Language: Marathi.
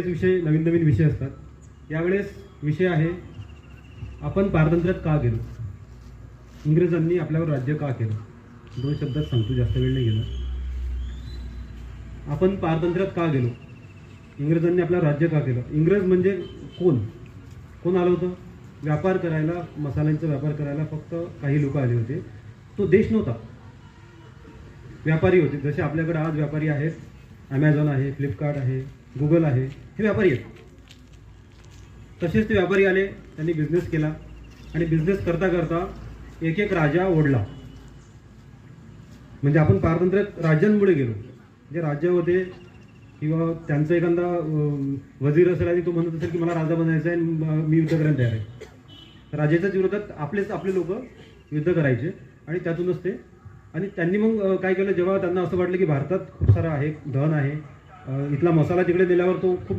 विषय नवीन नवीन विषय असतात। यावेळेस विषय आहे आपण पारतंत्र्यात का गेलो, इंग्रजांनी आपल्यावर राज्य का केलं। दोन शब्दात सांगतो, जास्त वेळ नाही गेला। आपण पारतंत्र्यात का गेलो, इंग्रजांनी आपल्यावर राज्य का केलं। इंग्रज म्हणजे कोण कोण आलं होतं? व्यापार करायला, मसाल्यांचा व्यापार करायला फक्त काही लोक आले होते। तो देश नव्हता, व्यापारी होते। जसे आपल्याकडे आज व्यापारी आहेत, ॲमेझॉन आहे, फ्लिपकार्ट आहे, गुगल आहे, हे व्यापारी आहेत। तसेच ते व्यापारी आले, त्यांनी बिझनेस केला आणि बिझनेस करता करता एक एक राजा ओढला। म्हणजे आपण पारतंत्र्यात राज्यांमुळे गेलो। जे राज्य होते किंवा त्यांचा एखादा वजीर असेल आणि तो म्हणत असेल की मला राजा बनायचं आहे, मी युद्ध करायला तयार आहे। राजाच्याच विरोधात आपले लोक युद्ध करायचे आणि त्यातूनच ते। आणि त्यांनी मग काय केलं, जेव्हा त्यांना असं वाटलं की भारतात खूप सारा आहे, धन आहे, इथला मसाला तिकडे दिल्यावर तो खूप